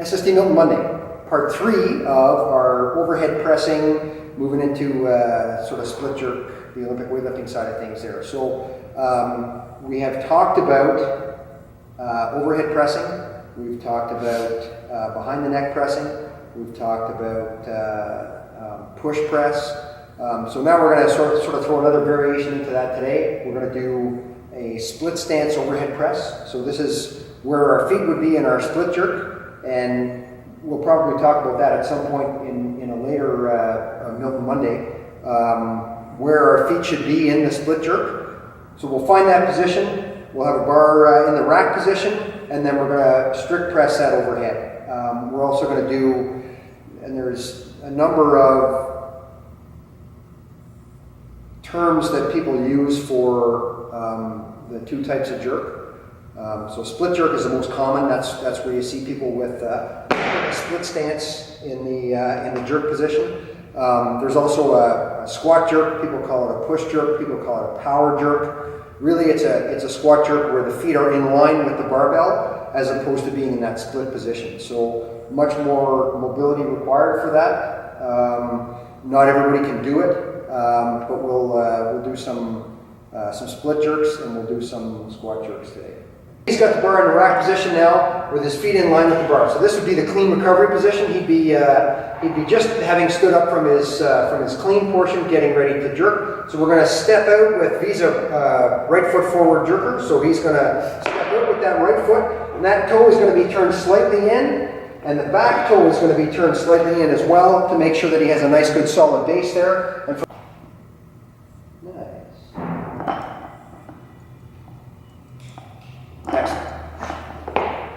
SST Milton Monday, part 3 of our overhead pressing, moving into sort of split jerk, the Olympic weightlifting side of things there. So we have talked about overhead pressing, we've talked about behind the neck pressing, we've talked about push press. So now we're going to sort of throw another variation into that today. We're going to do a split stance overhead press. So this is where our feet would be in our split jerk, and we'll probably talk about that at some point in a later Milton Monday, where our feet should be in the split jerk. So we'll find that position, we'll have a bar in the rack position, and then we're going to strict press that overhead. We're also going to do, and there's a number of terms that people use for the two types of jerk. So split jerk is the most common. That's where you see people with a split stance in the jerk position. There's also a squat jerk. People call it a push jerk. People call it a power jerk. Really, it's a squat jerk where the feet are in line with the barbell as opposed to being in that split position. So much more mobility required for that. Not everybody can do it, but we'll do some split jerks and we'll do some squat jerks today. He's got the bar in the rack position now with his feet in line with the bar. So this would be the clean recovery position. He'd be just having stood up from his clean portion, getting ready to jerk. So we're going to step out with, he's a right foot forward jerker. So he's going to step out with that right foot, and that toe is going to be turned slightly in, and the back toe is going to be turned slightly in as well to make sure that he has a nice good solid base there. And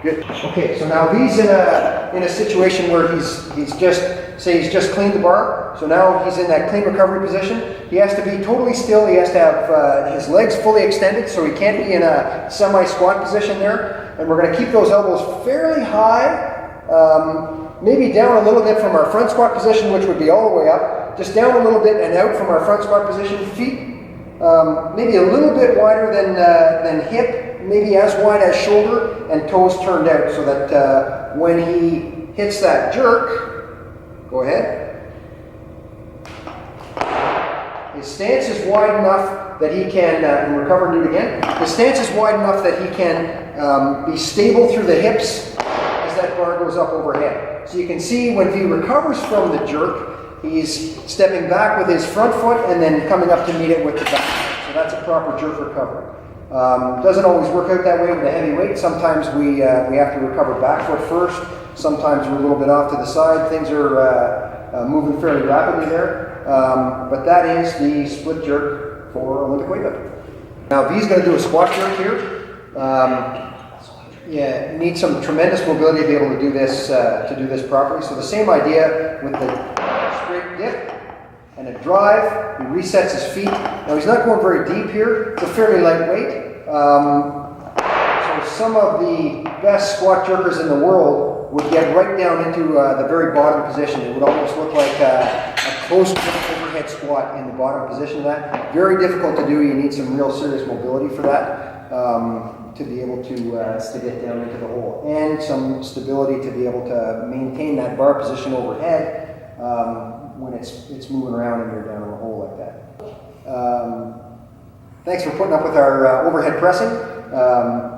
good. Okay, so now he's in a situation where he's just cleaned the bar. So now he's in that clean recovery position. He has to be totally still. He has to have his legs fully extended, so he can't be in a semi-squat position there. And we're going to keep those elbows fairly high, maybe down a little bit from our front squat position, which would be all the way up. Just down a little bit and out from our front squat position. Feet maybe a little bit wider than hip. Maybe as wide as shoulder, and toes turned out so that when he hits that jerk, go ahead, his stance is wide enough that he can, and recover and do it again, his stance is wide enough that he can be stable through the hips as that bar goes up overhead. So you can see when he recovers from the jerk, he's stepping back with his front foot and then coming up to meet it with the back. So that's a proper jerk recovery. Doesn't always work out that way with a heavy weight. Sometimes we have to recover back foot first. Sometimes we're a little bit off to the side. Things are moving fairly rapidly there. But that is the split jerk for Olympic weightlifting. Now V's going to do a squat jerk here. Yeah, need some tremendous mobility to be able to do this properly. So the same idea with the straight dip and a drive. He resets his feet. Now he's not going very deep here. It's a fairly light weight. So some of the best squat jerkers in the world would get right down into the very bottom position. It would almost look like a close overhead squat in the bottom position of that. Very difficult to do. You need some real serious mobility for that to be able to get down into the hole, and some stability to be able to maintain that bar position overhead when it's moving around and you're down in the hole like that. Thanks for putting up with our overhead pressing.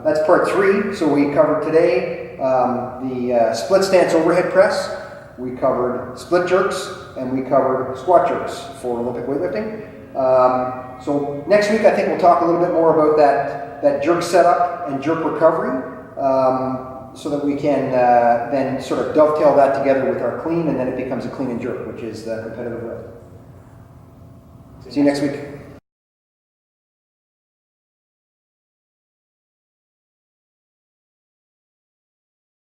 That's part 3. So we covered today the split stance overhead press. We covered split jerks, and we covered squat jerks for Olympic weightlifting. So next week I think we'll talk a little bit more about that jerk setup and jerk recovery, so that we can then sort of dovetail that together with our clean, and then it becomes a clean and jerk, which is the competitive lift. See you next week.